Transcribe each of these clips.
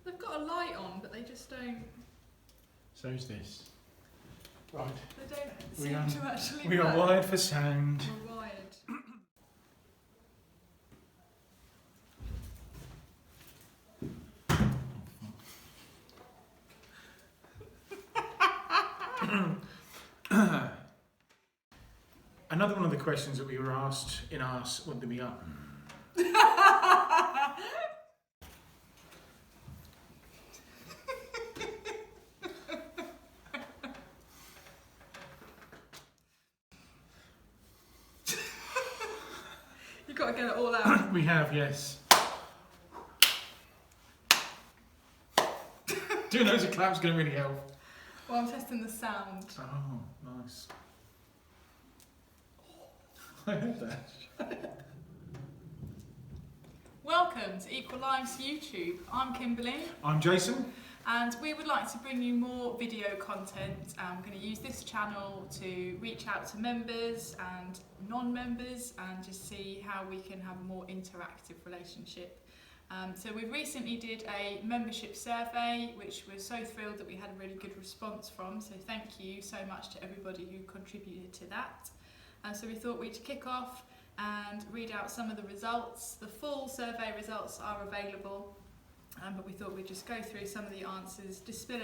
They've got a light on, but they just don't. So's this. Right. They don't seem to actually We work. are wired for sound. We're wired. Another one of the questions that we were asked in our what did we up? You've got to get it all out. We have, yes. Doing loads of claps is going to really help. Well, I'm testing the sound. Oh, nice. I heard that. Welcome to Equal Lives YouTube. I'm Kimberly. I'm Jason. And we would like to bring you more video content. I'm going to use this channel to reach out to members and non-members and just see how we can have a more interactive relationship. So we recently did a membership survey, which we're so thrilled that we had a really good response from. So thank you so much to everybody who contributed to that. So we thought we'd kick off and read out some of the results. The full survey results are available. But we thought we'd just go through some of the answers, dispel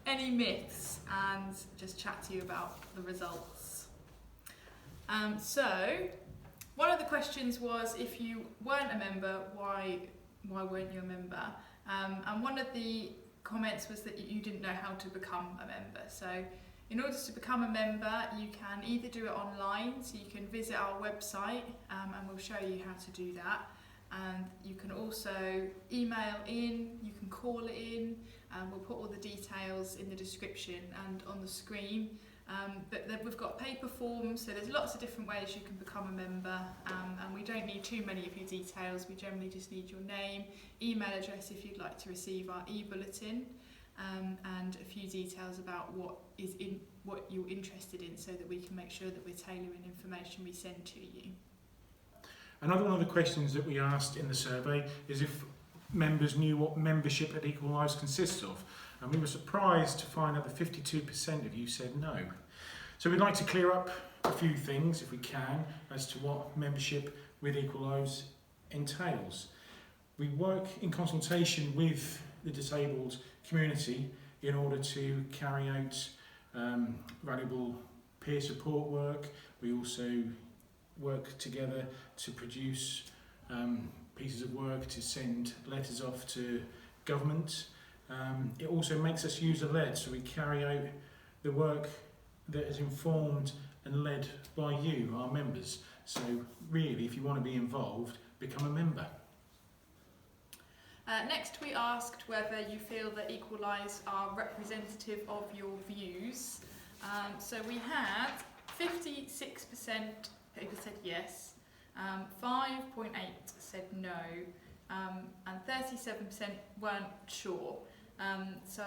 any myths, and just chat to you about the results. So, one of the questions was, if you weren't a member, why weren't you a member? And one of the comments was that you didn't know how to become a member. So, in order to become a member, you can either do it online, so you can visit our website and we'll show you how to do that. And you can also email in, you can call it in, and we'll put all the details in the description and on the screen. But then we've got paper forms, so there's lots of different ways you can become a member, and we don't need too many of your details. We generally just need your name, email address if you'd like to receive our e-bulletin. And a few details about what you're interested in, so that we can make sure that we're tailoring information we send to you. Another one of the questions that we asked in the survey is if members knew what membership at Equal Lives consists of, and we were surprised to find out that 52% of you said no. So we'd like to clear up a few things, if we can, as to what membership with Equal Lives entails. We work in consultation with the disabled community in order to carry out valuable peer support work. We also work together to produce pieces of work to send letters off to government. It also makes us user-led, so we carry out the work that is informed and led by you, our members. So really, if you want to be involved, become a member. Next, we asked whether you feel that Equal Lives are representative of your views. So we had 56% people said yes, 5.8% said no, and 37% weren't sure. So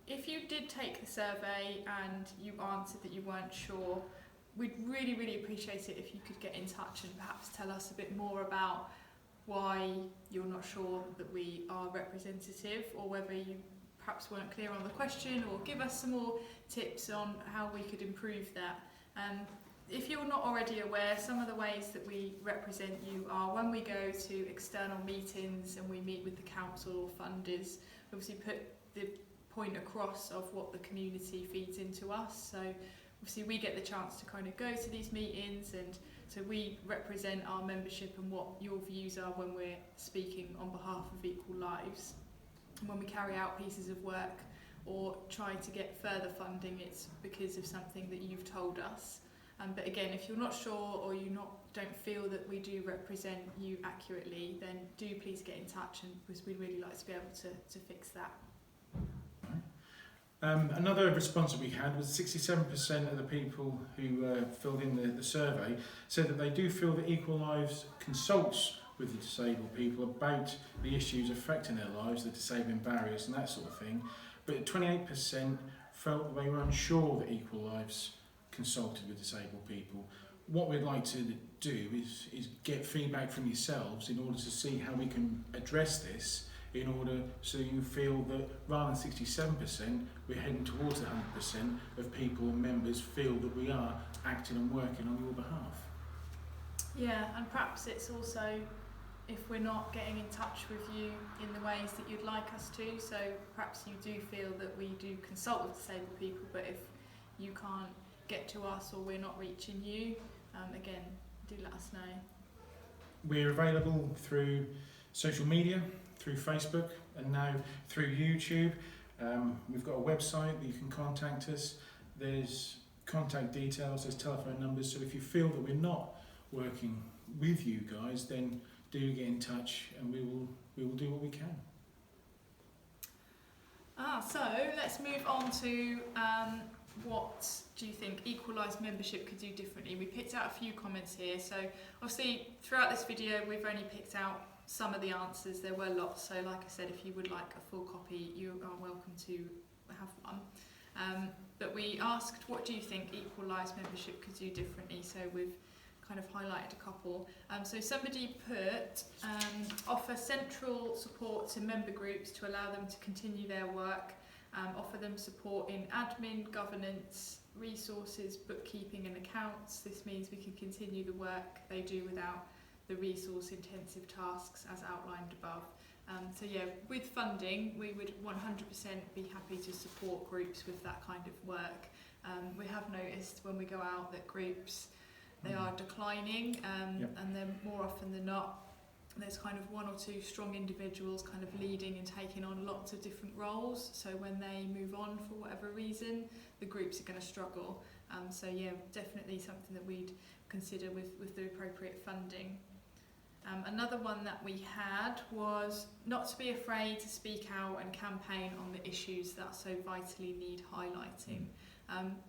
if you did take the survey and you answered that you weren't sure, we'd really, really appreciate it if you could get in touch and perhaps tell us a bit more about why you're not sure that we are representative, or whether you perhaps weren't clear on the question, or give us some more tips on how we could improve that. If you're not already aware, some of the ways that we represent you are when we go to external meetings and we meet with the council or funders, we obviously put the point across of what the community feeds into us. So obviously we get the chance to kind of go to these meetings, and so we represent our membership and what your views are when we're speaking on behalf of Equal Lives. And when we carry out pieces of work or try to get further funding, it's because of something that you've told us. But again, if you're not sure, or you don't feel that we do represent you accurately, then do please get in touch, and because we'd really like to be able to fix that. Another response that we had was 67% of the people who filled in the survey said that they do feel that Equal Lives consults with the disabled people about the issues affecting their lives, the disabling barriers and that sort of thing. But 28% felt that they were unsure that Equal Lives consulted with disabled people. what we'd like to do is get feedback from yourselves in order to see how we can address this, in order so you feel that rather than 67%, we're heading towards the 100% of people and members feel that we are acting and working on your behalf. Yeah, and perhaps it's also if we're not getting in touch with you in the ways that you'd like us to, so perhaps you do feel that we do consult with disabled people, but if you can't get to us or we're not reaching you, again, do let us know. We're available through social media, through Facebook, and now through YouTube. We've got a website that you can contact us. There's contact details, there's telephone numbers, so if you feel that we're not working with you guys, then do get in touch and we will do what we can. So let's move on to what do you think Equalise membership could do differently? We picked out a few comments here, so obviously throughout this video we've only picked out some of the answers. There were lots, so like I said, if you would like a full copy, you are welcome to have one. But we asked, what do you think Equalise membership could do differently? So we've kind of highlighted a couple. So somebody put, offer central support to member groups to allow them to continue their work, offer them support in admin, governance, resources, bookkeeping and accounts. This means we can continue the work they do without the resource-intensive tasks as outlined above. So yeah, with funding, we would 100% be happy to support groups with that kind of work. We have noticed when we go out that groups, they are declining, and then more often than not, there's kind of one or two strong individuals kind of leading and taking on lots of different roles. So when they move on for whatever reason, the groups are going to struggle. So yeah, definitely something that we'd consider with the appropriate funding. Another one that we had was not to be afraid to speak out and campaign on the issues that so vitally need highlighting.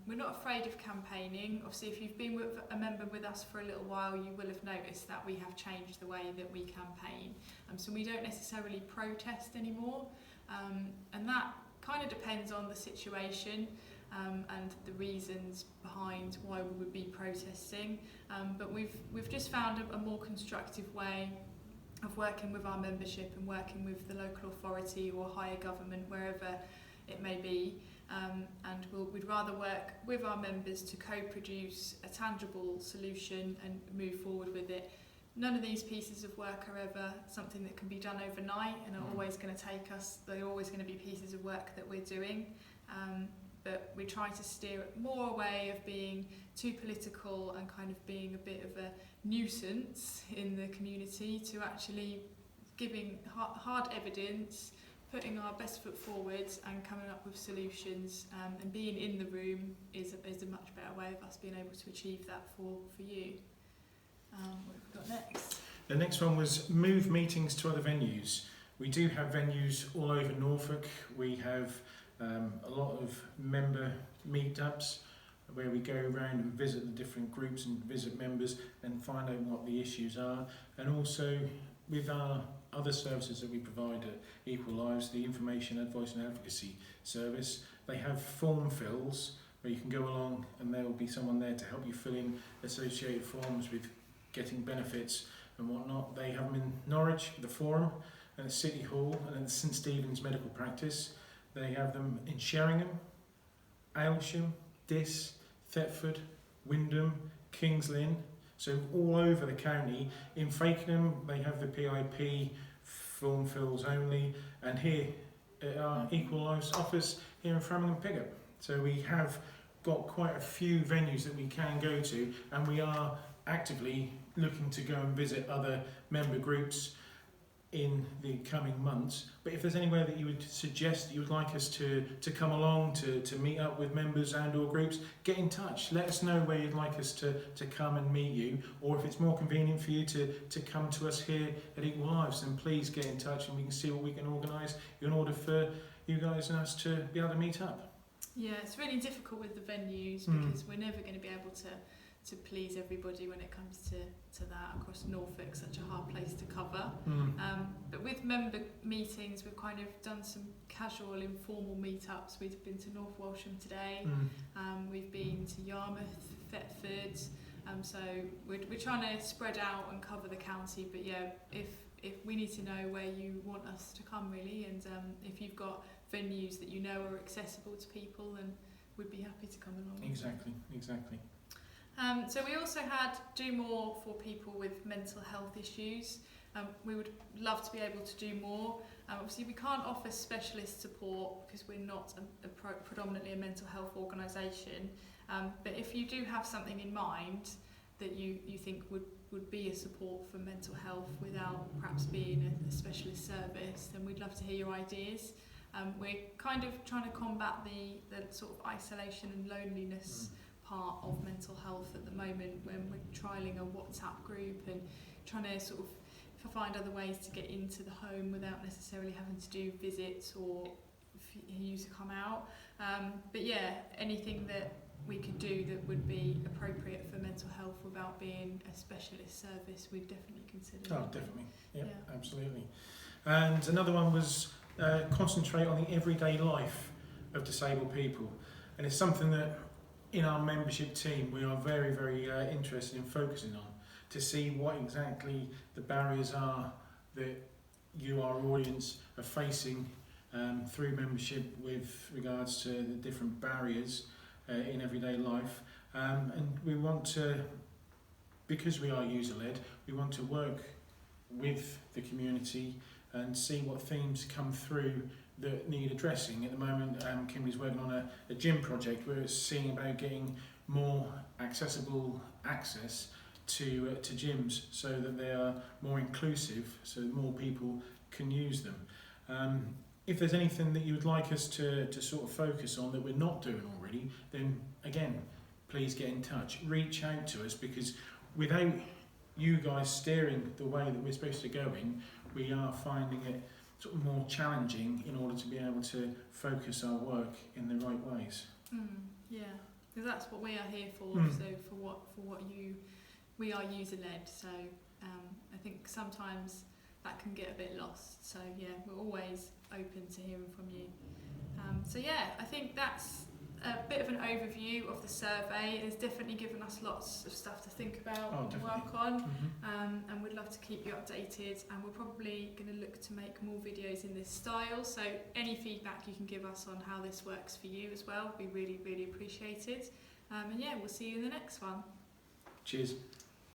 We're not afraid of campaigning. Obviously, if you've been a member with us for a little while, you will have noticed that we have changed the way that we campaign. So we don't necessarily protest anymore, and that kind of depends on the situation and the reasons behind why we would be protesting. But we've just found a more constructive way of working with our membership and working with the local authority or higher government, wherever it may be. And we'd rather work with our members to co-produce a tangible solution and move forward with it. None of these pieces of work are ever something that can be done overnight and are always going to take us, they're always going to be pieces of work that we're doing. But we try to steer it more away of being too political and kind of being a bit of a nuisance in the community to actually giving hard evidence, putting our best foot forward and coming up with solutions, and being in the room is a much better way of us being able to achieve that for you. What have we got next? The next one was move meetings to other venues. We do have venues all over Norfolk. We have a lot of member meetups where we go around and visit the different groups and visit members and find out what the issues are. And also with our other services that we provide at Equalise, the Information, Advice and Advocacy Service, they have form fills where you can go along and there will be someone there to help you fill in associated forms with getting benefits and whatnot. They have them in Norwich, the Forum, and at City Hall, and at St Stephen's Medical Practice. They have them in Sheringham, Aylsham, Diss, Thetford, Wymondham, Kings Lynn, so all over the county. In Fakenham they have the PIP form fills only, and here at our Equalise office here in Framingham Pickup. So we have got quite a few venues that we can go to, and we are actively looking to go and visit other member groups in the coming months. But if there's anywhere that you would suggest that you would like us to come along to meet up with members and or groups, get in touch. Let us know where you'd like us to come and meet you, or if it's more convenient for you to come to us here at Equalise, then please get in touch and we can see what we can organise in order for you guys and us to be able to meet up. Yeah, it's really difficult with the venues because we're never going to be able to please everybody when it comes to that across Norfolk, such a hard place to cover. But with member meetings, we've kind of done some casual, informal meetups. We've been to North Walsham today, we've been to Yarmouth, Thetford, So we're trying to spread out and cover the county, but yeah, if we need to know where you want us to come really, and if you've got venues that you know are accessible to people, then we'd be happy to come along. Exactly. So we also had do more for people with mental health issues. We would love to be able to do more. Obviously we can't offer specialist support because we're not predominantly a mental health organisation, but if you do have something in mind that you think would be a support for mental health without perhaps being a specialist service, then we'd love to hear your ideas. We're kind of trying to combat the sort of isolation and loneliness part of mental health at the moment, when we're trialling a WhatsApp group and trying to sort of find other ways to get into the home without necessarily having to do visits or you to come out. But yeah, anything that we could do that would be appropriate for mental health without being a specialist service, we'd definitely consider. Oh, definitely. Yep, yeah, absolutely. And another one was concentrate on the everyday life of disabled people. And it's something that in our membership team we are very, very interested in focusing on, to see what exactly the barriers are that you, our audience, are facing through membership with regards to the different barriers in everyday life. And we want to, because we are user-led, we want to work with the community and see what themes come through that need addressing. At the moment, Kimberly's working on a gym project where it's seeing about getting more accessible access to gyms so that they are more inclusive, so that more people can use them. If there's anything that you would like us to sort of focus on that we're not doing already, then again, please get in touch. Reach out to us, because without you guys steering the way that we're supposed to go in, we are finding it sort of more challenging in order to be able to focus our work in the right ways. Yeah, because that's what we are here for. So for what we are user led. So I think sometimes that can get a bit lost. So yeah, we're always open to hearing from you. So yeah, I think that's a bit of an overview of the survey. It's definitely given us lots of stuff to think about and work on, and we'd love to keep you updated, and we're probably going to look to make more videos in this style, so any feedback you can give us on how this works for you as well would be really, really appreciated. And yeah, we'll see you in the next one. Cheers.